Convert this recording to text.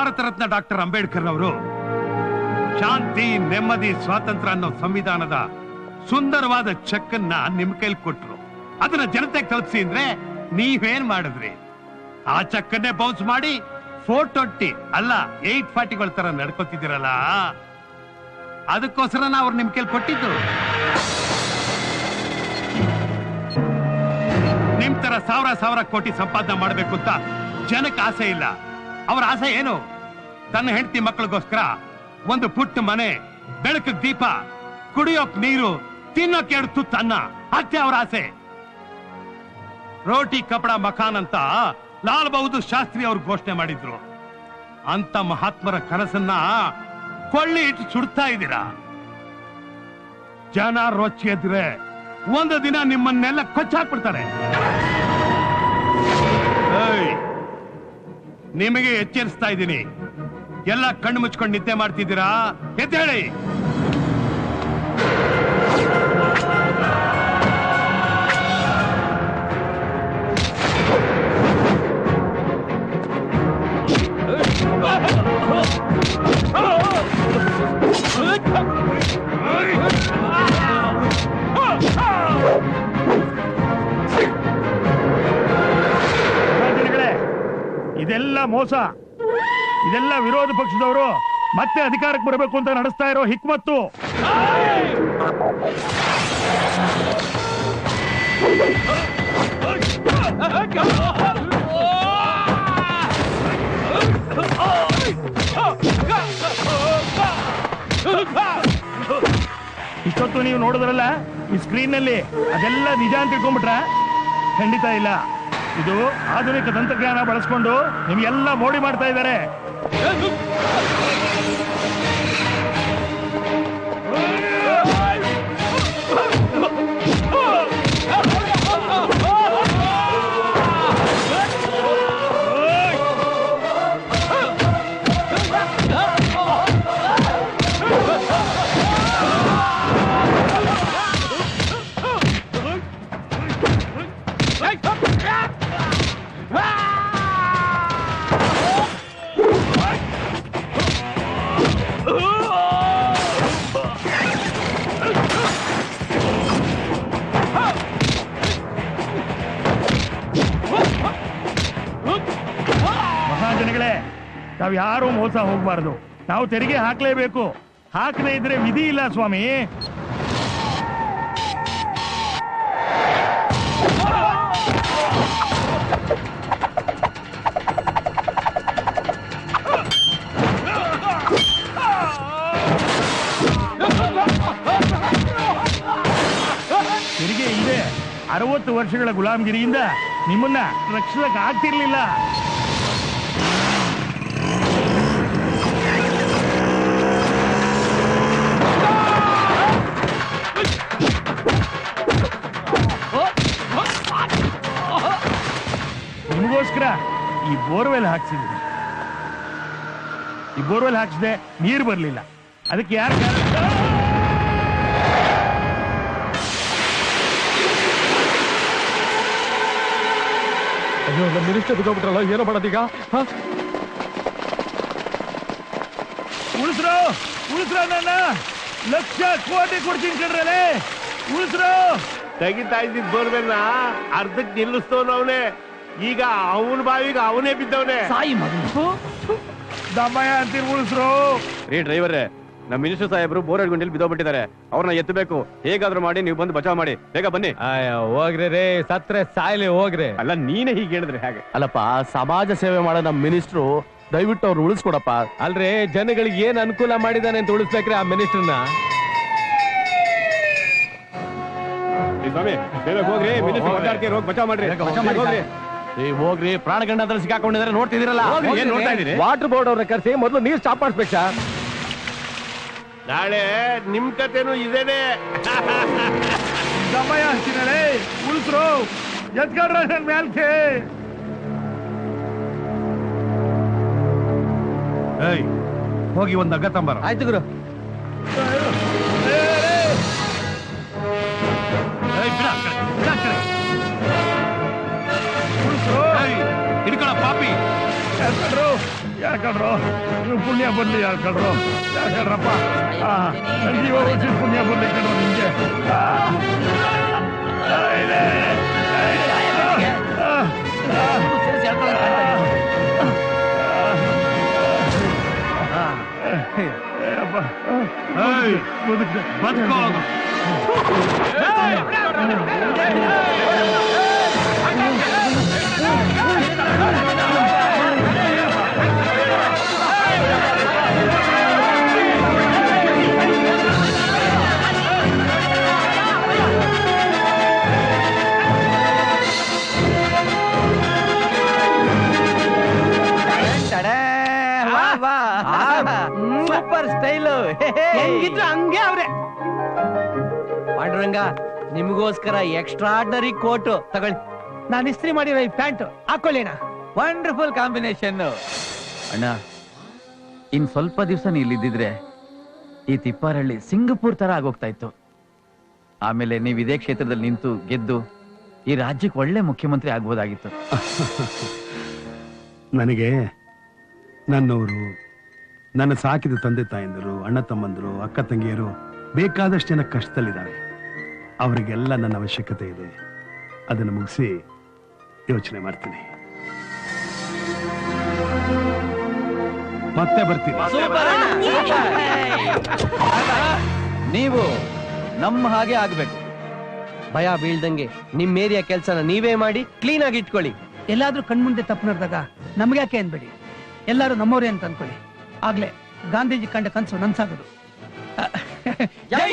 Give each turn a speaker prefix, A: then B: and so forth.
A: Bharat Ratna doctor Ambedkar ಅವರು ಶಾಂತಿ ನೆಮ್ಮದಿ ಸ್ವಾತಂತ್ರ್ಯ ಅನ್ನೋ ಸಂವಿಧಾನದ ಸುಂದರವಾದ ಚೆಕ್ ಅನ್ನ ನಿಮ್ ಕೈಲಿ ಕೊಟ್ರು. ಅದನ್ನ ಜನತೆಗೆ ತಲುಪಿಸಿ ಅಂದ್ರೆ ನೀವೇನ್ ಮಾಡಿದ್ರಿ? ಆ ಚೆಕ್ ಅನ್ನೇ ಬೌನ್ಸ್ ಮಾಡಿ 420 ಅಲ್ಲ 840ಗಳ ತರ ನಡ್ಕೊತಿದ್ದೀರಲ್ಲ, ಅದಕ್ಕೋಸ್ಕರ ಅವ್ರು ನಿಮ್ ಕೈಲಿ ಕೊಟ್ಟಿದ್ದು. ನಿಮ್ ತರ ಸಾವಿರ ಕೋಟಿ ಸಂಪಾದನೆ ಮಾಡ್ಬೇಕು ಅಂತ ಜನಕ್ಕೆ ಆಸೆ ಇಲ್ಲ. ಅವ್ರ ಆಸೆ ಏನು? ತನ್ನ ಹೆಂಡತಿ ಮಕ್ಕಳಿಗೋಸ್ಕರ ಒಂದು ಪುಟ್ಟ ಮನೆ, ಬೆಳಕಿಗೆ ದೀಪ, ಕುಡಿಯೋಕ್ ನೀರು, ತಿನ್ನೋಕ್ 2 ತುತ್ತು ಅನ್ನ, ಅಷ್ಟೇ ಅವ್ರ ಆಸೆ. ರೋಟಿ ಕಪಡ ಮಕಾನ್ ಅಂತ ಲಾಲ್ ಬಹದ್ದೂರ್ ಶಾಸ್ತ್ರಿ ಅವ್ರು ಘೋಷಣೆ ಮಾಡಿದ್ರು. ಅಂತ ಮಹಾತ್ಮರ ಕನಸನ್ನ ಕೊಳ್ಳಿ ಇಟ್ಟು ಸುಡ್ತಾ ಇದ್ದೀರಾ. ಜನ ರೊಚ್ಚಿದ್ರೆ ಒಂದು ದಿನ ನಿಮ್ಮನ್ನೆಲ್ಲ ಕೊಚ್ಚಾಕ್ಬಿಡ್ತಾರೆ. ನಿಮಗೆ ಎಚ್ಚರಿಸ್ತಾ ಇದ್ದೀನಿ, ಎಲ್ಲ ಕಣ್ಣು ಮುಚ್ಕೊಂಡು ನಿದ್ದೆ ಮಾಡ್ತಿದ್ದೀರಾ? ಎದ್ದೇಳಿ.
B: ಇದೆಲ್ಲ ಮೋಸ, ಇದೆಲ್ಲ ವಿರೋಧ ಪಕ್ಷದವರು ಮತ್ತೆ ಅಧಿಕಾರಕ್ಕೆ ಬರಬೇಕು ಅಂತ ನಡೆಸ್ತಾ ಇರೋ ಹಿಕ್ಮತ್ತು. ಇಷ್ಟೊತ್ತು ನೀವು ನೋಡಿದ್ರಲ್ಲ ಈ ಸ್ಕ್ರೀನ್ ನಲ್ಲಿ, ಅದೆಲ್ಲ ನಿಜ ಅಂತ ತಿಳ್ಕೊಂಡ್ಬಿಟ್ರ? ಖಂಡಿತ ಇಲ್ಲ. ಇದು ಆಧುನಿಕ ತಂತ್ರಜ್ಞಾನ ಬಳಸ್ಕೊಂಡು ನಿಮ್ಗೆಲ್ಲ ಮೋಡಿ ಮಾಡ್ತಾ ಇದ್ದಾರೆ. ನಾವ್ ಯಾರು ಮೋಸ ಹೋಗ್ಬಾರ್ದು. ನಾವು ತೆರಿಗೆ ಹಾಕ್ಲೇಬೇಕು. ಹಾಕದೇ ಇದ್ರೆ ವಿಧಿ ಇಲ್ಲ ಸ್ವಾಮಿ. ತೆರಿಗೆ ಇದೆ. 60 ವರ್ಷಗಳ ಗುಲಾಮಗಿರಿಯಿಂದ ನಿಮ್ಮನ್ನ ರಕ್ಷಿಸಕ್ ಆಗ್ತಿರ್ಲಿಲ್ಲ. ನಿಮಗೋಸ್ಕರ ಈ ಬೋರ್ವೆಲ್ ಹಾಕ್ಸಿದ್ದೀನಿ. ಈ ಬೋರ್ವೆಲ್ ಹಾಕ್ಸಿದೆ, ನೀರು ಬರ್ಲಿಲ್ಲ. ಅದಕ್ಕೆ ಯಾರು
C: ಅಯ್ಯೋ, ನಮ್ಮ ಮಿನಿಸ್ಟರ್ ಬಿದ್ದೋಗ್ಬಿಟ್ರಲ್ಲ, ಏನೋ ಮಾಡೋದೀಗ?
B: ಉಳಿಸ್ರೋ ನನ್ನ ಲಕ್ಷ ಕೋಟಿ ಕೊಡ್ತೀನಿ ಕಣ್ರಲೆ. ಉಳಿಸ್ರೋ.
D: ತೆಗಿತಾ ಇದ್ದಿದ್ ಬೋರ್ವೆಲ್ನ ಅರ್ಧಕ್ಕೆ ನಿಲ್ಲಿಸ್ತವನವನೇ. ಈಗ ಅವನ ಬಾವಿಗೆ ಅವನೇ ಬಿದ್ದವನೇ.
B: ಸಾಯಿ ಮಗನು ದಮ್ಮಯ್ಯ ಅಂತೀರಿ. ಉಳಿಸ್ರೋ.
C: ರೀ ಡ್ರೈವರೇ, ನಮ್ಮ ಮಿನಿಸ್ಟರ್ ಸಾಹೇಬ್ರು ಬೋರ್ ಗುಂಡಿಲಿ ಬಿದ್ದೋಗ್ಬಿಟ್ಟಿದ್ದಾರೆ. ಅವ್ರನ್ನ ಎತ್ತಬೇಕು. ಹೇಗಾದ್ರೂ ಮಾಡಿ ನೀವು ಬಂದು ಬಚಾವ್ ಮಾಡಿ. ಬೇಗ ಬನ್ನಿ.
E: ಹೋಗ್ರಿ ರೇ, ಸತ್ರೆ ಸಾಯ್ಲಿ ಹೋಗ್ರಿ.
C: ಅಲ್ಲ, ನೀನೇ ಹೀಗೆ ಹೇಳಿದ್ರೆ ಹೇಗೆ?
E: ಅಲ್ಲಪ್ಪ, ಸಮಾಜ ಸೇವೆ ಮಾಡೋ ನಮ್ಮ ಮಿನಿಸ್ಟ್ರು, ದಯವಿಟ್ಟು ಅವ್ರು ಉಳಿಸ್ಕೊಡಪ್ಪ. ಅಲ್ರಿ, ಜನಗಳಿಗೆ ಏನ್ ಅನುಕೂಲ ಮಾಡಿದಾನೆ ಅಂತ ಉಳಿಸ್ಬೇಕ್ರಿ ಆ ಮಿನಿಸ್ಟರ್ನ.
C: ಸ್ವಾಮಿ, ಬೇಗ ಹೋಗ್ರಿ. ಮಿನಿಸ್ಟರ್ ಹೋಗಿ ಬಚಾವ್ ಮಾಡ್ರಿ.
E: ಹೋಗ್ರಿ, ಪ್ರಾಣಗಂಡದಲ್ಲಿ ಸಿಕ್ಕಾಕೊಂಡಿದ್ದಾರೆ, ನೋಡ್ತಿದ್ದೀರಲ್ಲ.
C: ಏನ್ ನೋಡ್ತಾ ಇದೀರಿ?
E: ವಾಟರ್ ಬೋರ್ಡ್ ಅವ್ರನ್ನ ಕರೆಸಿ ಮೊದಲು ನೀರು ಸ್ಟಾಪ್ ಮಾಡಿಸ್ಬೇಕು ಸರ್.
D: ನಾಳೆ ನಿಮ್ ಕತೆನೂ ಇದೇನೆ.
B: ದಮ್ಮಯ್ಯ ಅಂತೀನಲ್ಲೇ. ಉಳಿಸ್ರೋ. ಎತ್ಕೊಂಡ್ರ ನನ್ ಮ್ಯಾಲ್ಕೆ.
A: ಹೋಗಿ ಒಂದು ಅಗ್ಗ ತಂಬಾರ.
E: ಆಯ್ತು ಗುರು.
A: ಹಿಡ್ಕೊಳ ಪಾಪಿ.
B: ಯಾಕಂಡ್ರು ನೀವು ಪುಣ್ಯ ಬರ್ಲಿ ಯಾಕಂಡ್ರು ಯಾಕಂಡ್ರಪ್ಪ ಜೀವ ಉಳಿಸಿ ಪುಣ್ಯ ಬರ್ಲಿ ಕಣ್ರು ನಿಮ್ಗೆ
A: ಬದುಕೋ
F: ಸೂಪರ್ ಸ್ಟೈಲು
G: ಹೆಂಗಿದ್ರು ಹಂಗೆ ಅವ್ರೆ.
F: ಪಾಂಡುರಂಗ ನಿಮಗೋಸ್ಕರ ಎಕ್ಸ್ಟ್ರಾರ್ಡನರಿ ಕೋಟು ತಗೊಳ್ಳಿ.
G: ನಾನು ಇಸ್ತ್ರಿ ಮಾಡಿರೋ ಈ ಪ್ಯಾಂಟ್ ಹಾಕೊಳ್ಳೇಣ.
F: Wonderful combination. ಅಣ್ಣ ಇನ್ ಸ್ವಲ್ಪ ದಿವಸ ನೀ ಇಲ್ಲಿದ್ದಿದ್ರೆ ಈ ತಿಪ್ಪಾರಳ್ಳಿ ಸಿಂಗಪೂರ್ ತರ ಆಗೋಗ್ತಾ ಇತ್ತು. ಆಮೇಲೆ ನೀವು ಇದೇ ಕ್ಷೇತ್ರದಲ್ಲಿ ನಿಂತು ಗೆದ್ದು ಈ ರಾಜ್ಯಕ್ಕೆ ಒಳ್ಳೆ ಮುಖ್ಯಮಂತ್ರಿ ಆಗ್ಬೋದಾಗಿತ್ತು.
A: ನನಗೆ ನನ್ನವರು, ನನ್ನ ಸಾಕಿದ ತಂದೆ ತಾಯಂದಿರು, ಅಣ್ಣ ತಮ್ಮಂದರು, ಅಕ್ಕ ತಂಗಿಯರು ಬೇಕಾದಷ್ಟು ಜನ ಕಷ್ಟದಲ್ಲಿದ್ದಾರೆ. ಅವರಿಗೆಲ್ಲ ನನ್ನ ಅವಶ್ಯಕತೆ ಇದೆ. ಅದನ್ನು ಮುಗಿಸಿ ಯೋಚನೆ ಮಾಡ್ತೀನಿ. ಮತ್ತೆ ಬರ್ತೀನಿ.
F: ನೀವು ನಮ್ಮ ಹಾಗೆ ಆಗ್ಬೇಕು. ಭಯ ಬೀಳ್ದಂಗೆ ನಿಮ್ ಏರಿಯಾ ಕೆಲ್ಸನ ನೀವೇ ಮಾಡಿ ಕ್ಲೀನ್ ಆಗಿ ಇಟ್ಕೊಳ್ಳಿ.
G: ಎಲ್ಲಾದ್ರೂ ಕಣ್ಮುಂದೆ ತಪ್ಪು ನಡೆದಾಗ ನಮ್ಗೆ ಯಾಕೆ ಅನ್ಬೇಡಿ, ಎಲ್ಲಾರು ನಮ್ಮವ್ರೆ ಅಂತ ಅನ್ಕೊಳ್ಳಿ. ಆಗ್ಲೇ ಗಾಂಧೀಜಿ ಕಂಡ ಕನಸು ನನ್ಸಾಗೋದು.
F: ಜೈ